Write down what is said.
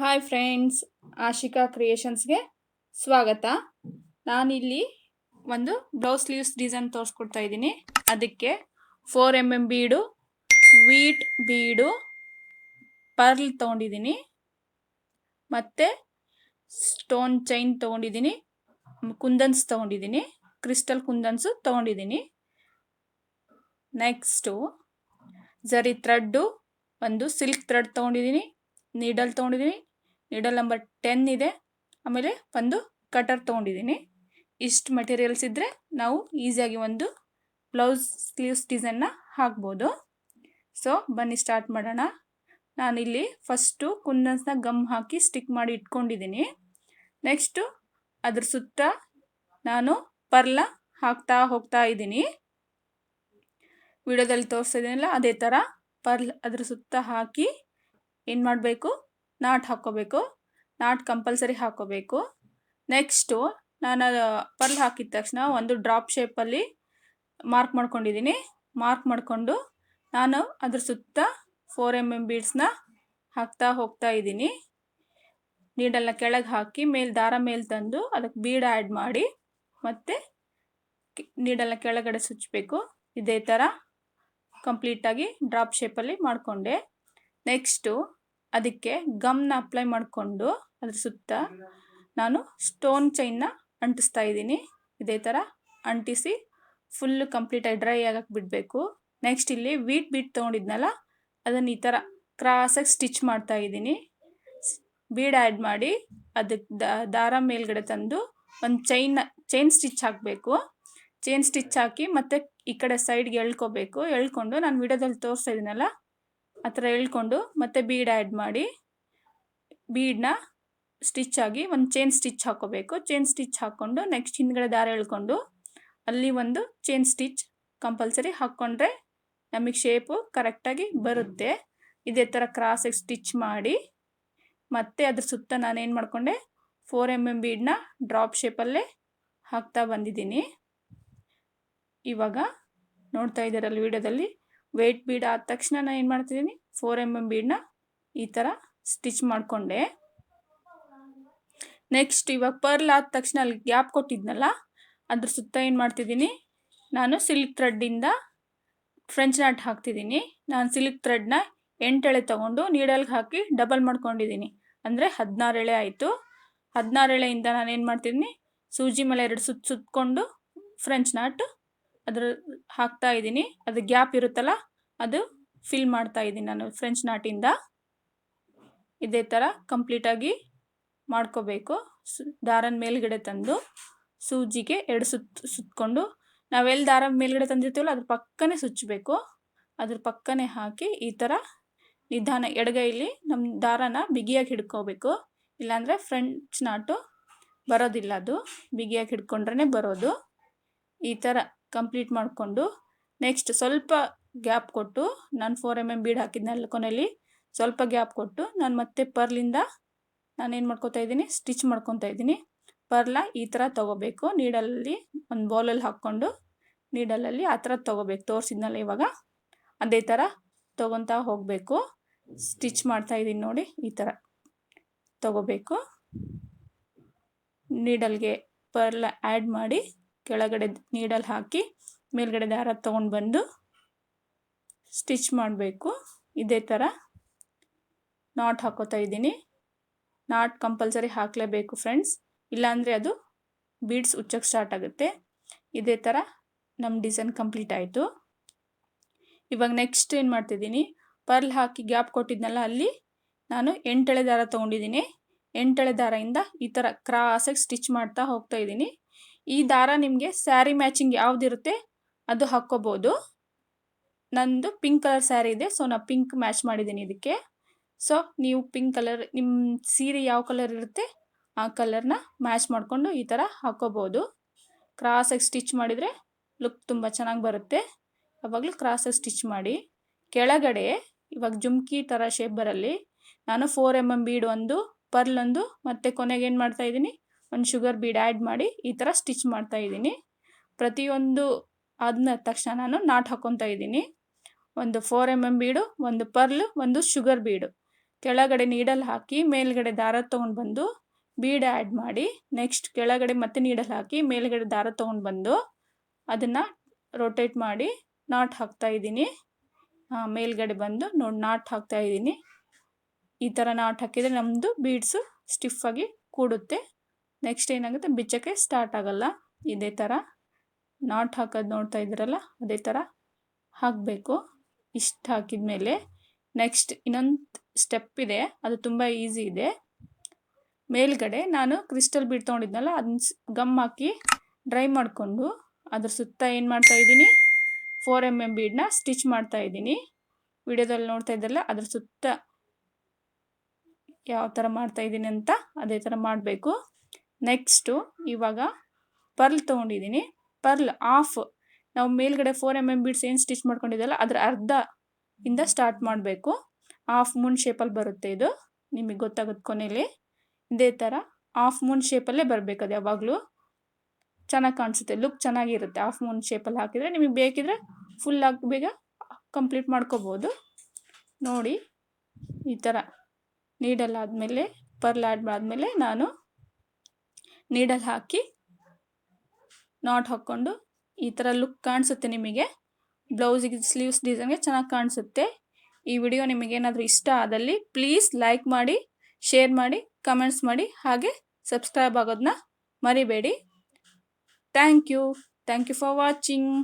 Hi friends, Ashika ಕ್ರಿಯೇಷನ್ಸ್ಗೆ ಸ್ವಾಗತ. ನಾನಿಲ್ಲಿ ಒಂದು ಬ್ಲೌಸ್ ಸ್ಲೀವ್ಸ್ ಡಿಸೈನ್ ತೋರಿಸ್ಕೊಡ್ತಾ ಇದ್ದೀನಿ. ಅದಕ್ಕೆ 4 ಬೀಡು, ವೀಟ್ ಬೀಡು, ಪರ್ಲ್ ತೊಗೊಂಡಿದ್ದೀನಿ, ಮತ್ತು ಸ್ಟೋನ್ ಚೈನ್ ತೊಗೊಂಡಿದ್ದೀನಿ, ಕುಂದನ್ಸ್ ತೊಗೊಂಡಿದ್ದೀನಿ, ಕ್ರಿಸ್ಟಲ್ ಕುಂದನ್ಸು ತೊಗೊಂಡಿದ್ದೀನಿ. ನೆಕ್ಸ್ಟು ಜರಿ ಥ್ರೆಡ್ಡು, ಒಂದು ಸಿಲ್ಕ್ ಥ್ರೆಡ್ ತೊಗೊಂಡಿದ್ದೀನಿ, ನೀಡಲ್ ತೊಗೊಂಡಿದ್ದೀನಿ, ನೀಡಲ್ ನಂಬರ್ 10 ಇದೆ. ಆಮೇಲೆ ಒಂದು ಕಟರ್ ತೊಗೊಂಡಿದ್ದೀನಿ. ಇಷ್ಟು ಮೆಟೀರಿಯಲ್ಸ್ ಇದ್ದರೆ ನಾವು ಈಸಿಯಾಗಿ ಒಂದು ಬ್ಲೌಸ್ ಸ್ಲೀವ್ಸ್ ಡಿಸೈನ್ನ ಹಾಕ್ಬೋದು. ಸೊ ಬನ್ನಿ ಸ್ಟಾರ್ಟ್ ಮಾಡೋಣ. ನಾನಿಲ್ಲಿ ಫಸ್ಟು ಕುಂದನ್ಸ್ನ ಗಮ್ ಹಾಕಿ ಸ್ಟಿಕ್ ಮಾಡಿ ಇಟ್ಕೊಂಡಿದ್ದೀನಿ. ನೆಕ್ಸ್ಟು ಅದ್ರ ಸುತ್ತ ನಾನು ಪರ್ಲ ಹಾಕ್ತಾ ಹೋಗ್ತಾ ಇದ್ದೀನಿ. ವಿಡಿಯೋದಲ್ಲಿ ತೋರಿಸ್ತಾ ಇದ್ದೀನಲ್ಲ ಅದೇ ಥರ ಪರ್ಲ್ ಅದ್ರ ಸುತ್ತ ಹಾಕಿ ಏನು ಮಾಡಬೇಕು, ನಾಟ್ ಹಾಕ್ಕೋಬೇಕು. ನಾಟ್ ಕಂಪಲ್ಸರಿ ಹಾಕ್ಕೋಬೇಕು. ನೆಕ್ಸ್ಟು ನಾನು ಪರ್ಲ್ ಹಾಕಿದ ತಕ್ಷಣ ಒಂದು ಡ್ರಾಪ್ ಶೇಪಲ್ಲಿ ಮಾರ್ಕ್ ಮಾಡ್ಕೊಂಡಿದ್ದೀನಿ. ಮಾರ್ಕ್ ಮಾಡಿಕೊಂಡು ನಾನು ಅದ್ರ ಸುತ್ತ 4 ಬೀಡ್ಸ್ನ ಹಾಕ್ತಾ ಹೋಗ್ತಾ ಇದ್ದೀನಿ. ನೀಡಲ್ನ ಕೆಳಗೆ ಹಾಕಿ ದಾರ ಮೇಲೆ ತಂದು ಅದಕ್ಕೆ ಬೀಡ್ ಆ್ಯಡ್ ಮಾಡಿ ಮತ್ತು ನೀಡಲ್ನ ಕೆಳಗಡೆ ಸುಚ್ಚಬೇಕು. ಇದೇ ಥರ ಕಂಪ್ಲೀಟಾಗಿ ಡ್ರಾಪ್ ಶೇಪಲ್ಲಿ ಮಾಡಿಕೊಂಡೆ. ನೆಕ್ಸ್ಟು ಅದಕ್ಕೆ ಗಮ್ನ ಅಪ್ಲೈ ಮಾಡಿಕೊಂಡು ಅದ್ರ ಸುತ್ತ ನಾನು ಸ್ಟೋನ್ ಚೈನ್ನ ಅಂಟಿಸ್ತಾ ಇದ್ದೀನಿ. ಇದೇ ಥರ ಅಂಟಿಸಿ ಫುಲ್ಲು ಕಂಪ್ಲೀಟಾಗಿ ಡ್ರೈ ಆಗಕ್ಕೆ ಬಿಡಬೇಕು. ನೆಕ್ಸ್ಟ್ ಇಲ್ಲಿ ವೀಟ್ ಬೀಟ್ ತೊಗೊಂಡಿದ್ನಲ್ಲ ಅದನ್ನು ಈ ಥರ ಕ್ರಾಸಾಗಿ ಸ್ಟಿಚ್ ಮಾಡ್ತಾ ಇದ್ದೀನಿ. ಬೀಡ್ ಆ್ಯಡ್ ಮಾಡಿ ಅದಕ್ಕೆ ದಾರ ಮೇಲ್ಗಡೆ ತಂದು ಒಂದು ಚೈನ್ ಸ್ಟಿಚ್ ಹಾಕಬೇಕು. ಚೈನ್ ಸ್ಟಿಚ್ ಹಾಕಿ ಮತ್ತು ಈ ಕಡೆ ಸೈಡ್ಗೆ ಎಳ್ಕೊಬೇಕು. ಎಳ್ಕೊಂಡು ನಾನು ವಿಡಿಯೋದಲ್ಲಿ ತೋರಿಸ್ತಾ ಇದ್ದೀನಲ್ಲ ಆ ಥರ ಎಳ್ಕೊಂಡು ಮತ್ತೆ ಬೀಡ್ ಆ್ಯಡ್ ಮಾಡಿ ಬೀಡನ್ನ ಸ್ಟಿಚ್ ಆಗಿ ಒಂದು ಚೈನ್ ಸ್ಟಿಚ್ ಹಾಕೋಬೇಕು. ಚೈನ್ ಸ್ಟಿಚ್ ಹಾಕ್ಕೊಂಡು ನೆಕ್ಸ್ಟ್ ಹಿಂದ್ಗಡೆ ದಾರ ಎಳ್ಕೊಂಡು ಅಲ್ಲಿ ಒಂದು ಚೈನ್ ಸ್ಟಿಚ್ ಕಂಪಲ್ಸರಿ ಹಾಕ್ಕೊಂಡ್ರೆ ನಮಗೆ ಶೇಪು ಕರೆಕ್ಟಾಗಿ ಬರುತ್ತೆ. ಇದೇ ಥರ ಕ್ರಾಸಾಗಿ ಸ್ಟಿಚ್ ಮಾಡಿ ಮತ್ತೆ ಅದ್ರ ಸುತ್ತ ನಾನೇನು ಮಾಡಿಕೊಂಡೆ 4 ಬೀಡನ್ನ ಡ್ರಾಪ್ ಶೇಪಲ್ಲೇ ಹಾಕ್ತಾ ಬಂದಿದ್ದೀನಿ. ಇವಾಗ ನೋಡ್ತಾ ಇದ್ದೀರಲ್ಲ ವಿಡಿಯೋದಲ್ಲಿ ವೆಯ್ಟ್ ಬೀಡ್ ಆದ ತಕ್ಷಣ ನಾನು ಏನು ಮಾಡ್ತಿದ್ದೀನಿ, 4 ಬೀಡನ್ನ ಈ ಥರ ಸ್ಟಿಚ್ ಮಾಡಿಕೊಂಡೆ. ನೆಕ್ಸ್ಟ್ ಇವಾಗ ಪರ್ಲ್ ಆದ ತಕ್ಷಣ ಅಲ್ಲಿ ಗ್ಯಾಪ್ ಕೊಟ್ಟಿದ್ನಲ್ಲ ಅದ್ರ ಸುತ್ತ ಏನು ಮಾಡ್ತಿದ್ದೀನಿ, ನಾನು ಸಿಲ್ಕ್ ಥ್ರೆಡ್ಡಿಂದ ಫ್ರೆಂಚ್ ನಾಟ್ ಹಾಕ್ತಿದ್ದೀನಿ. ನಾನು ಸಿಲ್ಕ್ ಥ್ರೆಡ್ನ 8 ಎಳೆ ತೊಗೊಂಡು ನೀಡಲ್ಗೆ ಹಾಕಿ ಡಬಲ್ ಮಾಡ್ಕೊಂಡಿದ್ದೀನಿ. ಅಂದರೆ 16 ಎಳೆ ಆಯಿತು. 16 ಎಳೆಯಿಂದ ನಾನು ಏನು ಮಾಡ್ತಿದ್ದೀನಿ, ಸೂಜಿ ಮೇಲೆ 2 ಸುತ್ತಕೊಂಡು ಫ್ರೆಂಚ್ ನಾಟ್ ಅದ್ರ ಹಾಕ್ತಾ ಇದ್ದೀನಿ. ಅದು ಗ್ಯಾಪ್ ಇರುತ್ತಲ್ಲ ಅದು ಫಿಲ್ ಮಾಡ್ತಾ ಇದ್ದೀನಿ ನಾನು ಫ್ರೆಂಚ್ ನಾಟಿಂದ. ಇದೇ ಥರ ಕಂಪ್ಲೀಟಾಗಿ ಮಾಡ್ಕೋಬೇಕು. ದಾರನ ಮೇಲ್ಗಡೆ ತಂದು ಸೂಜಿಗೆ 2 ಸುತ್ತಕೊಂಡು ನಾವೆಲ್ಲಿ ದಾರ ಮೇಲ್ಗಡೆ ತಂದಿರ್ತೀವಲ್ಲ ಅದ್ರ ಪಕ್ಕನೇ ಸುಚ್ಚಬೇಕು. ಅದ್ರ ಪಕ್ಕನೇ ಹಾಕಿ ಈ ಥರ ನಿಧಾನ ಎಡಗೈಲಿ ನಮ್ಮ ದಾರನ ಬಿಗಿಯಾಗಿ ಹಿಡ್ಕೋಬೇಕು. ಇಲ್ಲಾಂದರೆ ಫ್ರೆಂಚ್ ನಾಟು ಬರೋದಿಲ್ಲ, ಅದು ಬಿಗಿಯಾಗಿ ಹಿಡ್ಕೊಂಡ್ರೆ ಬರೋದು. ಈ ಥರ ಕಂಪ್ಲೀಟ್ ಮಾಡಿಕೊಂಡು ನೆಕ್ಸ್ಟ್ ಸ್ವಲ್ಪ ಗ್ಯಾಪ್ ಕೊಟ್ಟು ನಾನು 4 ಬೀಡ್ ಹಾಕಿದ್ನಲ್ಲ ಕೊನೆಯಲ್ಲಿ ಸ್ವಲ್ಪ ಗ್ಯಾಪ್ ಕೊಟ್ಟು ನಾನು ಮತ್ತೆ ಪರ್ಲಿಂದ ನಾನೇನು ಮಾಡ್ಕೊತಾ ಇದ್ದೀನಿ, ಸ್ಟಿಚ್ ಮಾಡ್ಕೊತಾ ಇದ್ದೀನಿ. ಪರ್ಲ ಈ ಥರ ತೊಗೋಬೇಕು. ನೀಡಲಲ್ಲಿ ಒಂದು ಬೌಲಲ್ಲಿ ಹಾಕ್ಕೊಂಡು ನೀಡಲಲ್ಲಿ ಆ ಥರ ತೊಗೋಬೇಕು. ತೋರಿಸಿದ್ನಲ್ಲ ಇವಾಗ ಅದೇ ಥರ ತೊಗೊತಾ ಹೋಗಬೇಕು. ಸ್ಟಿಚ್ ಮಾಡ್ತಾ ಇದ್ದೀನಿ ನೋಡಿ, ಈ ಥರ ತೊಗೋಬೇಕು. ನೀಡಲ್ಗೆ ಪರ್ಲ ಆ್ಯಡ್ ಮಾಡಿ ಕೆಳಗಡೆ ನೀಡಲ್ ಹಾಕಿ ಮೇಲ್ಗಡೆ ದಾರ ತೊಗೊಂಡು ಬಂದು ಸ್ಟಿಚ್ ಮಾಡಬೇಕು. ಇದೇ ಥರ ನಾಟ್ ಹಾಕೋತಾ ಇದ್ದೀನಿ. ನಾಟ್ ಕಂಪಲ್ಸರಿ ಹಾಕಲೇಬೇಕು ಫ್ರೆಂಡ್ಸ್, ಇಲ್ಲಾಂದರೆ ಅದು ಬೀಡ್ಸ್ ಉಚ್ಚಕ್ಕೆ ಸ್ಟಾರ್ಟ್ ಆಗುತ್ತೆ. ಇದೇ ಥರ ನಮ್ಮ ಡಿಸೈನ್ ಕಂಪ್ಲೀಟ್ ಆಯಿತು. ಇವಾಗ ನೆಕ್ಸ್ಟ್ ಏನು ಮಾಡ್ತಿದ್ದೀನಿ, ಪರ್ಲ್ ಹಾಕಿ ಗ್ಯಾಪ್ ಕೊಟ್ಟಿದ್ನಲ್ಲ ಅಲ್ಲಿ ನಾನು 8 ಎಳೆ ದಾರ ತೊಗೊಂಡಿದ್ದೀನಿ. 8 ಎಳೆ ದಾರದಿಂದ ಈ ಥರ ಕ್ರಾಸಾಗಿ ಸ್ಟಿಚ್ ಮಾಡ್ತಾ ಹೋಗ್ತಾ ಇದ್ದೀನಿ. ಈ ದಾರ ನಿಮಗೆ ಸ್ಯಾರಿ ಮ್ಯಾಚಿಂಗ್ ಯಾವುದಿರುತ್ತೆ ಅದು ಹಾಕ್ಕೋಬೋದು. ನಂದು ಪಿಂಕ್ ಕಲರ್ ಸ್ಯಾರಿ ಇದೆ, ಸೊ ನಾನು ಪಿಂಕ್ ಮ್ಯಾಚ್ ಮಾಡಿದ್ದೀನಿ ಇದಕ್ಕೆ. ಸೊ ನೀವು ಪಿಂಕ್ ಕಲರ್ ನಿಮ್ಮ ಸೀರೆ ಯಾವ ಕಲರ್ ಇರುತ್ತೆ ಆ ಕಲರ್ನ ಮ್ಯಾಚ್ ಮಾಡಿಕೊಂಡು ಈ ಥರ ಹಾಕ್ಕೋಬೋದು. ಕ್ರಾಸಾಗಿ ಸ್ಟಿಚ್ ಮಾಡಿದರೆ ಲುಕ್ ತುಂಬ ಚೆನ್ನಾಗಿ ಬರುತ್ತೆ. ಯಾವಾಗಲೂ ಕ್ರಾಸಾಗಿ ಸ್ಟಿಚ್ ಮಾಡಿ ಕೆಳಗಡೆ ಇವಾಗ ಜುಮ್ಕಿ ಥರ ಶೇಪ್ ಬರಲಿ ನಾನು 4 ಬೀಡ್ ಒಂದು, ಪರ್ಲ್ ಒಂದು, ಮತ್ತು ಕೊನೆಗೆ ಏನು ಮಾಡ್ತಾಯಿದ್ದೀನಿ, ಒಂದು ಶುಗರ್ ಬೀಡ್ ಆ್ಯಡ್ ಮಾಡಿ ಈ ಥರ ಸ್ಟಿಚ್ ಮಾಡ್ತಾಯಿದ್ದೀನಿ. ಪ್ರತಿಯೊಂದು ಆದ ತಕ್ಷಣ ನಾನು ನಾಟ್ ಹಾಕ್ಕೊತಾ ಇದ್ದೀನಿ. ಒಂದು 4 ಬೀಡು, ಒಂದು ಪರ್ಲು, ಒಂದು ಶುಗರ್ ಬೀಡು. ಕೆಳಗಡೆ ನೀಡಲ್ ಹಾಕಿ ಮೇಲ್ಗಡೆ ದಾರ ತೊಗೊಂಡು ಬಂದು ಬೀಡ್ ಆ್ಯಡ್ ಮಾಡಿ, ನೆಕ್ಸ್ಟ್ ಕೆಳಗಡೆ ಮತ್ತೆ ನೀಡಲ್ ಹಾಕಿ ಮೇಲ್ಗಡೆ ದಾರ ತೊಗೊಂಡು ಬಂದು ಅದನ್ನು ರೊಟೇಟ್ ಮಾಡಿ ನಾಟ್ ಹಾಕ್ತಾ ಇದ್ದೀನಿ. ಮೇಲ್ಗಡೆ ಬಂದು ನೋಡಿ ನಾಟ್ ಹಾಕ್ತಾ ಇದ್ದೀನಿ. ಈ ಥರ ನಾಟ್ ಹಾಕಿದರೆ ನಮ್ಮದು ಬೀಡ್ಸು ಸ್ಟಿಫಾಗಿ ಕೂಡುತ್ತೆ. ನೆಕ್ಸ್ಟ್ ಏನಾಗುತ್ತೆ, ಬಿಚ್ಚಕ್ಕೆ ಸ್ಟಾರ್ಟ್ ಆಗಲ್ಲ. ಇದೇ ಥರ ನಾಟ್ ಹಾಕೋದು ನೋಡ್ತಾ ಇದ್ದೀರಲ್ಲ, ಅದೇ ಥರ ಹಾಕಬೇಕು. ಇಷ್ಟು ಹಾಕಿದ ಮೇಲೆ ನೆಕ್ಸ್ಟ್ ಇನ್ನೊಂದು ಸ್ಟೆಪ್ ಇದೆ, ಅದು ತುಂಬ ಈಸಿ ಇದೆ. ಮೇಲ್ಗಡೆ ನಾನು ಕ್ರಿಸ್ಟಲ್ ಬೀಡ್ ತೊಗೊಂಡಿದ್ನಲ್ಲ, ಅದನ್ನ ಗಮ್ ಹಾಕಿ ಡ್ರೈ ಮಾಡಿಕೊಂಡು ಅದ್ರ ಸುತ್ತ ಏನು ಮಾಡ್ತಾ ಇದ್ದೀನಿ, 4mm ಬೀಡನ್ನ ಸ್ಟಿಚ್ ಮಾಡ್ತಾ ಇದ್ದೀನಿ. ವಿಡಿಯೋದಲ್ಲಿ ನೋಡ್ತಾ ಇದ್ದಲ್ಲ, ಅದ್ರ ಸುತ್ತ ಯಾವ ಥರ ಮಾಡ್ತಾ ಇದ್ದೀನಿ ಅಂತ ಅದೇ ಥರ ಮಾಡಬೇಕು. ನೆಕ್ಸ್ಟು ಇವಾಗ ಪರ್ಲ್ ತೊಗೊಂಡಿದ್ದೀನಿ. ಪರ್ಲ್ ಆಫ್ ನಾವು ಮೇಲ್ಗಡೆ 4mm ಬೀಡ್ಸ್ ಏನು ಸ್ಟಿಚ್ ಮಾಡ್ಕೊಂಡಿದ್ದಲ್ಲ ಅದರ ಅರ್ಧ ಇಂದ ಸ್ಟಾರ್ಟ್ ಮಾಡಬೇಕು. ಹಾಫ್ ಮೂನ್ ಶೇಪಲ್ಲಿ ಬರುತ್ತೆ ಇದು, ನಿಮಗೆ ಗೊತ್ತಾಗುತ್ತೆ ಕೊನೆಯಲ್ಲಿ. ಇದೇ ಥರ ಹಾಫ್ ಮೂನ್ ಶೇಪಲ್ಲೇ ಬರಬೇಕು, ಅದು ಯಾವಾಗಲೂ ಚೆನ್ನಾಗಿ ಕಾಣಿಸುತ್ತೆ, ಲುಕ್ ಚೆನ್ನಾಗಿರುತ್ತೆ. ಹಾಫ್ ಮೂನ್ ಶೇಪಲ್ಲಿ ಹಾಕಿದರೆ ನಿಮಗೆ ಬೇಕಿದ್ರೆ ಫುಲ್ ಆಗಿ ಬೇಗ ಕಂಪ್ಲೀಟ್ ಮಾಡ್ಕೋಬೋದು. ನೋಡಿ ಈ ಥರ ನೀಡಲ್ ಆದಮೇಲೆ ಪರ್ಲ್ ಆ್ಯಡ್ ಆದಮೇಲೆ ನಾನು ನೀಡಲ್ ಹಾಕಿ ನಾಟ್ ಹಾಕ್ಕೊಂಡು ಈ ಥರ ಲುಕ್ ಕಾಣಿಸುತ್ತೆ. ನಿಮಗೆ ಬ್ಲೌಸಿಗೆ ಸ್ಲೀವ್ಸ್ ಡಿಸೈನ್ಗೆ ಚೆನ್ನಾಗಿ ಕಾಣಿಸುತ್ತೆ. ಈ ವಿಡಿಯೋ ನಿಮಗೇನಾದರೂ ಇಷ್ಟ ಆದಲ್ಲಿ ಪ್ಲೀಸ್ ಲೈಕ್ ಮಾಡಿ, ಶೇರ್ ಮಾಡಿ, ಕಮೆಂಟ್ಸ್ ಮಾಡಿ, ಹಾಗೆ ಸಬ್ಸ್ಕ್ರೈಬ್ ಆಗೋದನ್ನ ಮರಿಬೇಡಿ. Thank you for watching.